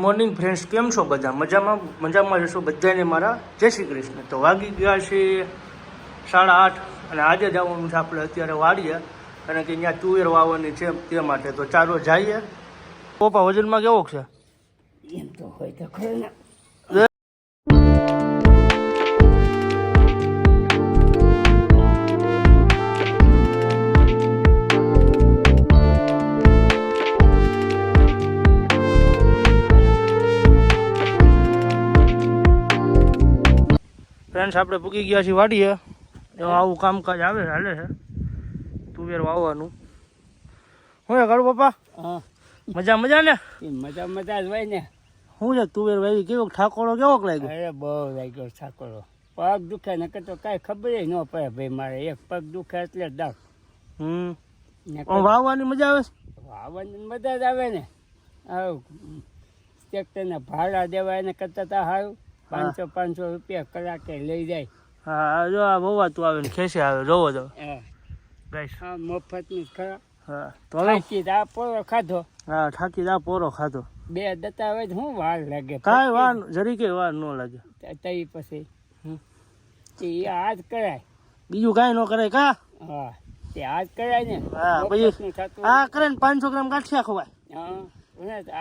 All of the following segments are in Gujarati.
મોર્નિંગ ફ્રેન્ડ્સ, કેમ છો બધા? મજામાં જશો બધાને મારા જય શ્રી કૃષ્ણ. તો વાગી ગયા છે 8:30 અને આજે જવાનું છે આપણે અત્યારે વાડીએ, કારણ કે અહીંયા તુવેર વાવવાની છે તે માટે. તો ચાલો જઈએ. પપ્પા વજનમાં કેવો છે? એમ તો હોય તો ખરું ને. ફ્રેન્ડ્સ, આપણે પૂકી ગયા છીએ વાડીએ. તો આવું કામકાજ હાલે છે તુવેર વાવવાનું. શું કરું પપ્પા? હા, મજા ને? મજા જ હોય ને. શું છે તુવેર વાવી? કેવો ઠાકોરો કેવો લાગ્યો? અરે બહુ લાગ્યો ઠાકોરો. પગ દુખે ન તો કાંઈ ખબર ન પડે ભાઈ. મારે એક પગ દુખે એટલે દસ. વાવવાની મજા આવે? વાવવાની મજા જ આવે ને. ટ્રેક્ટરને ભાડા દેવા એને કરતા તા સારું. 500 રૂપિયા કલાકે લઈ જાય. હા, જો આ વવાતું આવે ને ખેંચે આવે, જોવો તો ગાઈસ. હા, મફતનું ખરા. હા, તો હવે આ પોરો ખાધો. હા, થાકી જા પોરો ખાધો. 2 દતા હોય શું વાર લાગે? કાંઈ વાર જરીકે વાર ન લાગે. તઈ પછી એ આજ કરાય, બીજું કાંઈ ન કરાય કા? હા, તે આજ કરાય ને. હા, પછી આ કરે ને 500 ગ્રામ ગાંઠિયા ખવાય. હા,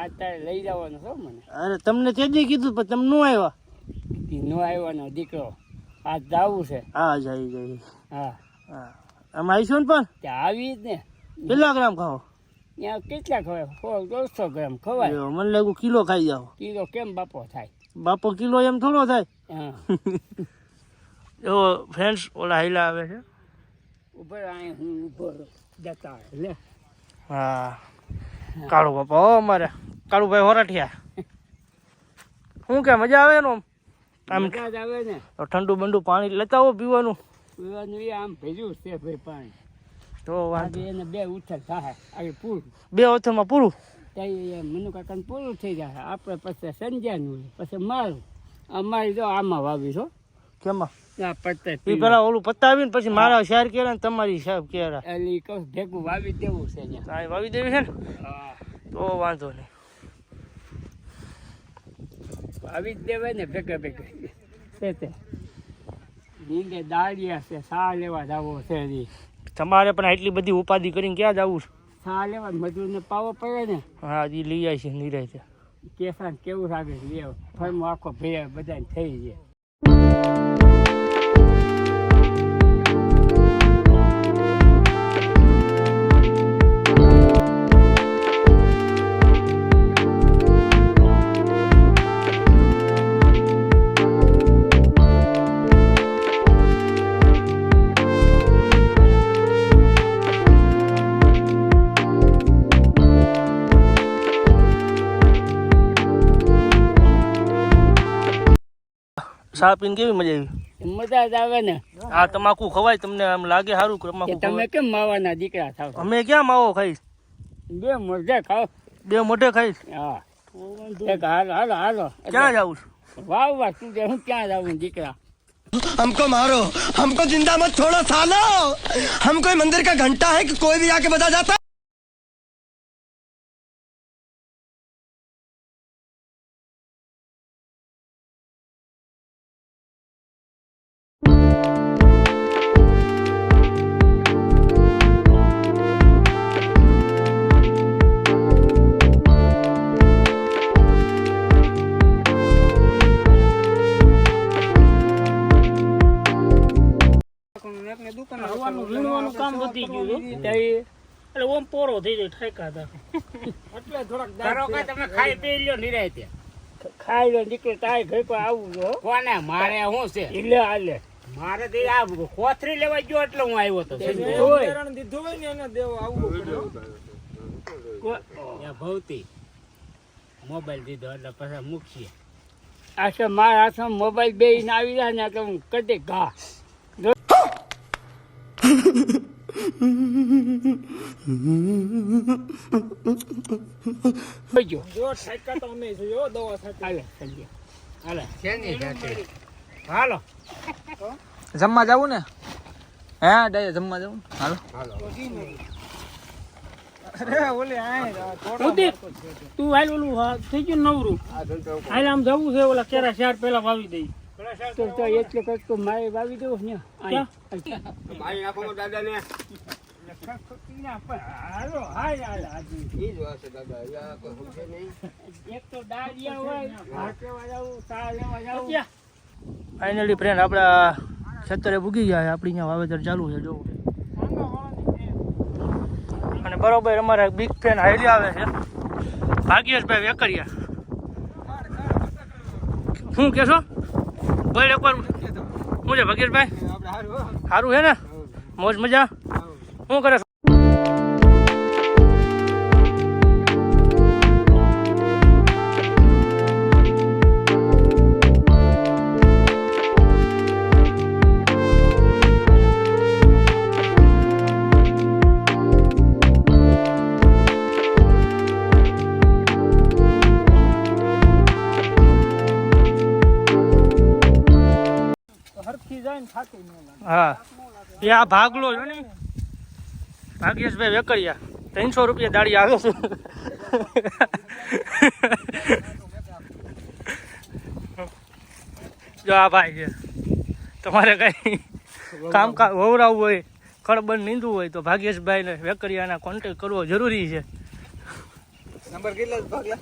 આજ તારે લઈ જવાનો છો મને. અરે તમને તેજી કીધું પણ તમે ન આવ્યા. નો આવ્યો દીકરો, આજ જવું છે. હા, જઈ. હા હા, આમ આવીશું ને પણ ત્યાં આવી જ ને. કેટલા ગ્રામ ખાઓ? ત્યાં કેટલા ખવાય? 100-150 ગ્રામ ખવાય. મને લાગ્યું કિલો ખાઈ જાઓ. કિલો કેમ બાપો થાય? બાપો કિલો એમ થોડો થાય. હા. એવો ફ્રેન્ડ્સ ઓલા હાઈલા આવે છે. ઉપર અહીં હું ઉભો જતા લે. હા, કાળુ બાપા હો અમારે કાળુભાઈ હોરાઠિયા. શું કે મજા આવે ને? આમ મજા જ આવે ને. ઠંડુ બંડુ પાણી લેતા આવો પીવાનું. પીવાનું એ આમ ભેજ્યું છે ભાઈ પાણી. તો વાંધો એને 2 ઉથલ થાય હવે પૂરું. 2 વથરમાં પૂરું. ત્યાં મનુ કાકાને પૂરું થઈ જાય. આપણે પછી સંજ્યાનું પછી મારું. અમારી જો આમાં વાવી છો. કેમાં? પત્તા એ પેલા ઓલું પત્તા ને પછી મારા શહેર કેરા ને તમારી સાહેબ કેરા. એટલે કહું ભેગું વાવી દેવું છે ને. હા, વાવી દેવી છે ને. હા, તો વાંધો નહીં. વાવી જ દેવાય ને ભેગા છે તે. નીંદે દાળિયા છે, સા લેવા જવો છે. તમારે પણ આટલી બધી ઉપાધિ કરીને ક્યાં જવું છે? સા લેવા મજૂરને પાવો પડે ને. હા, હજી લઈ આવી છે નિરાય. કેસાન કેવું લાગે લેવ ફરમો આખો ભેળ બધાને થઈ જાય. ચા પીને કેવી મજા આવી? મજા જ આવે ને. આ તમાકુ ખવાય તમને? આમ લાગે સારું તમાકુ? તમે કેમ માવાના દીકરા થાવ? અમે ક્યાં માવો ખાઈશ? 2 મોઢે ખાવ. 2 મોઢે ખાઈશ. હા, એક હાલો. ક્યાં જાવું છું? વાવ તું હું ક્યાં જાઉં દીકરા? हमको मारो, हमको जिंदा मत छोड़ो सालो. हम कोई मंदिर का घंटा है कि कोई भी आके बता जाता. વીણવાનું કામ વધી ગયું એટલે ઓમ પોરો થઈ જાય ઠેકા હતા. એટલે થોડાક તમે ખાઈ પી લ્યો નિરાય. ખાઈ લો દીકરો, તારે ઘર પર આવું છો. કોને મારે શું છે? એટલે હાલે મારે તો આ કોથરી લેવા ગયો એટલે હું આવ્યો હતો. દીધું હોય ને એને દેવા આવવું પડ્યો. ભૌતી મોબાઈલ દીધો એટલે પછી મૂકીએ. આ છે મારા હાથમાં મોબાઈલ બે આવી રહ્યા ને તો હું કદી ઘા. હાલો જમવા જવું ને? હે ડાય જમવા જવું? હાલો ઉદિત, તું હાલ ઓલું થઈ ગયું નવરું હાલ આમ જવું છે ઓલા કેરા શેર પેલા વાવી દઈ તો એટલે કઈક તો માએ વાવી દેવું ને મારી નાખો દાદા ને હાલો હાલ હાલ એક તો ડાળિયા હોય ભાત લેવા જવું ચા લેવા જવું ફાઇનલી ફ્રેન્ડ આપણા ખેતરે ઉગી ગયા છે. આપણી અહીંયા વાવેતર ચાલુ છે જોવું. અને બરોબર અમારા બિગ ફેન હાઈલી આવે છે ભાગ્યેશભાઈ વેકરિયા. શું કહેશો ભાઈ એકવાર શું છે ભાગ્યેશભાઈ? સારું છે ને? મોજ મજા? શું કરે? હરખી જાય ને થાકી ન લાગે. હા એ આ ભાગલો છે ને ભાગ્યેશભાઈ વેકરિયા 300 રૂપિયા દાડી આવે છે. જો આ ભાઈ છે તમારે કઈ કામ વવરાવવું હોય ખડબડ નીંદવું હોય તો ભાગ્યેશભાઈને વેકરિયાના કોન્ટેક્ટ કરવો જરૂરી છે. નંબર કેટલા ભાગલા?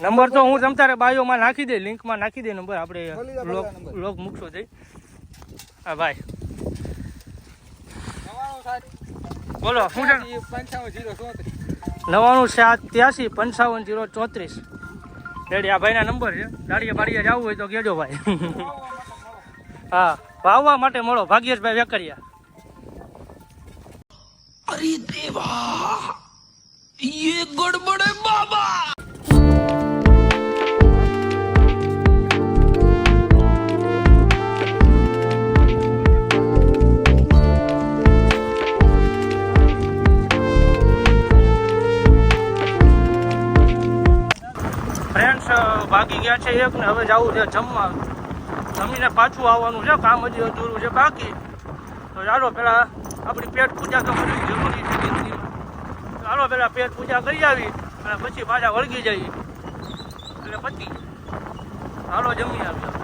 નંબર તો હું તમ તારે બાયોમાં નાખી દે, લિંકમાં નાખી દે નંબર. આપણે લોક મૂકશો જઈ. હા ભાઈ બોલો શું છે? 9973855034 રેડી. આ ભાઈના નંબર છે. દાડીએ બાડીએ જવું હોય તો કહેજો ભાઈ. હા વાવવા માટે મળો ભાગ્યેશભાઈ વેકરિયા. अरे देवा ये गड़बड़ है बाबा. ફ્રેન્ડ્સ ભાગી ગયા છે એક ને હવે જવું છે જમવા. જમીને પાછું આવવાનું છે, કામ હજી અધૂરું છે બાકી. તો ચાલો પેલા આપણી પેટ પૂજા તો કરવી જરૂરી છે જિંદગીમાં. ચાલો પેલા પેટ પૂજા કરી આવી અને પછી પાછા વળગી જઈએ એટલે પતી. ચાલો જમી આવ્યા.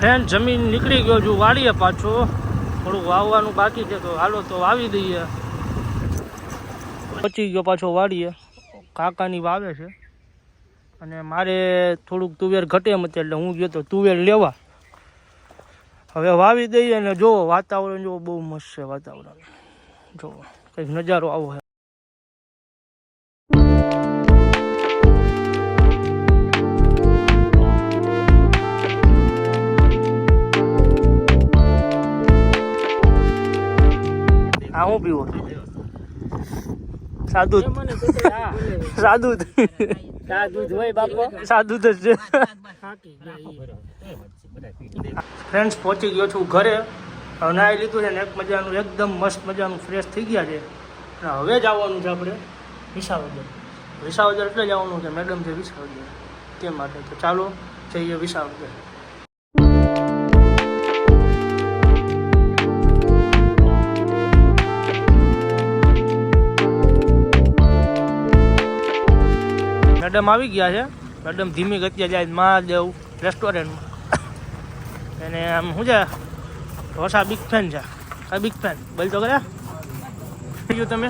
ફ્રેન્ડ જમીન નીકળી ગયો છું વાડીએ પાછો. થોડુંક વાવવાનું બાકી છે તો હાલો તો વાવી દઈએ. પચી ગયો પાછો વાડીએ. કાકાની વાવે છે અને મારે થોડુંક તુવેર ઘટે એમ હતી એટલે હું ગયો તો તુવેર લેવા. હવે વાવી દઈએ ને જો વાતાવરણ જો બહુ મસ્ત છે. વાતાવરણ જો કંઈક નજારો આવો છે. આ હું પીવો? સાદુ સાદુ દૂધ હોય બાપો સાદુ જ છે. ફ્રેન્ડ્સ પહોંચી ગયો છું ઘરે. હવે નાહી લીધું છે ને એક મજાનું એકદમ મસ્ત મજાનું ફ્રેશ થઈ ગયા છે. અને હવે જવાનું છે આપણે વિસાવદર. વિસાવદર એટલે જવાનું છે મેડમ છે વિસાવદર તે માટે. તો ચાલો જઈએ વિસાવદર. મેડમ આવી ગયા છે. મેડમ ધીમી ગતિએ જાય મહાદેવ રેસ્ટોરન્ટમાં. એને આમ શું છે ઢોસા બિગ ફેન છે. આ બિગ ફેન બોલ તો કર્યા બીજું તમે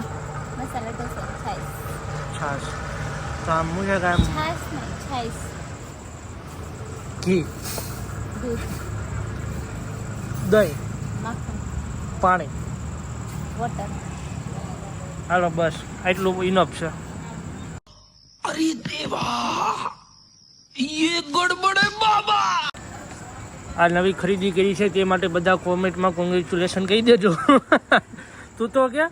મસાલા ઢોસા છાશ છાશ તો આમ શું છે કે આમ છાશ નહીં છાશ ઘી દૂધ દહીં માખણ પાણી. વોટર હાલો બસ આટલું ઇનફ છે. अरे देवा ये गड़बड़ है बाबा. આ નવી ખરીદી કરી છે તે માટે બધા કોમેન્ટમાં કોંગ્રેચ્યુલેશન કહી દેજો. તું તો કે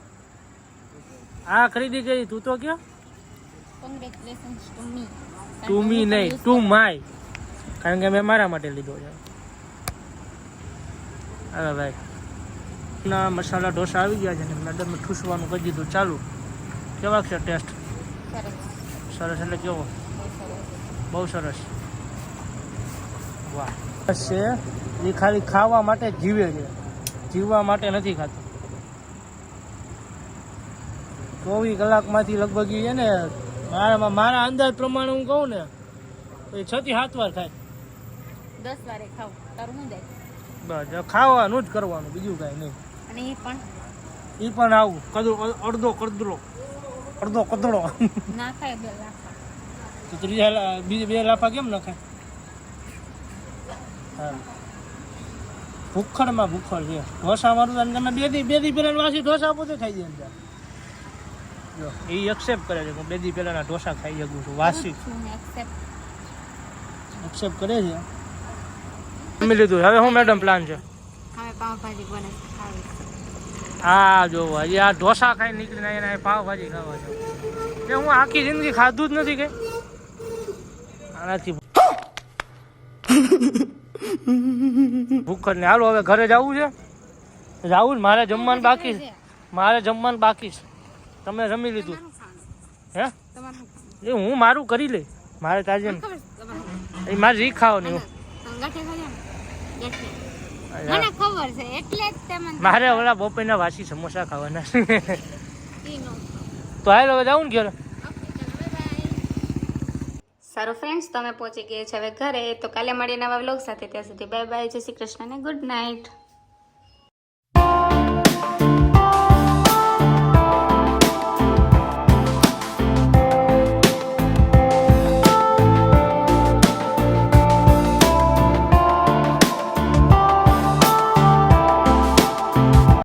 આ ખરીદી કરી તું તો ક્યાં કોંગ્રેચ્યુલેશન્સ ટુ મી. તું મી નહીં તું માય, કારણ કે મેં મારા માટે લીધો છે. હવે ભાઈ ના મસાલા ઢોસા આવી ગયા છે ને મેડમે ઠૂસવાનું કરી દીધું ચાલુ. કેવાક છે ટેસ્ટ? સરસ. સરસ એટલે કેવો? બહુ સરસ. વાહ. બસ છે એ ખાલી ખાવા માટે જ જીવે છે, જીવવા માટે નથી ખાતું. 24 કલાકમાંથી લગભગ ઈ છે ને મારા અંદાજ પ્રમાણે હું કહું ને તો 6 થી 7 વાર ખાય. 10 વારે ખાવ તારું શું જાય? બસ ખાવાનું જ કરવાનું, બીજું કાંઈ નહીં. અને એ પણ એ પણ આવું અડધો કદડો ના ખાય 2 લાખા. તો બીજે 2 લાફા કેમ ન ખાય? હા, ભૂખડમાં ભૂખડ છે. ઢોસા મારું તમે બે દી પહેલા વાસી ઢોસા પોતે ખાઈ દે ને. જો એ એક્સેપ્ટ કરે છે હું 2 દી પહેલાના ઢોસા ખાઈ શકું છું, વાસી એક્સેપ્ટ કરે છે. જમી લીધું. હવે શું મેડમ પ્લાન છે? હવે પાવભાજી બને ખાવી. હા જો હજી આ ઢોસા ખાઈ નીકળીને એને પાવભાજી ખાવા છે. કે હું આખી જિંદગી ખાધું જ નથી કે આનાથી ભૂખ ને. હાલો હવે ઘરે જવું છે. જવું ને મારે જમવાનું બાકી છે. તમે જમી લીધું હે? એ હું મારું કરી લે, મારે તાજે એ મારે રી ખાવાની હું. મને ખબર છે એટલે જ તમને મારે ઓલા બપોરના વાસી સમોસા ખાવાના. તો હાલ હવે જાઉં ને ઘરે. સારું ફ્રેન્ડ્સ, તો અમે પહોંચી ગયા છે હવે ઘરે. તો કાલે મળીએ નવા વ્લોગ સાથે. ત્યાં સુધી બાય બાય, જય શ્રી કૃષ્ણ ને ગુડ નાઇટ.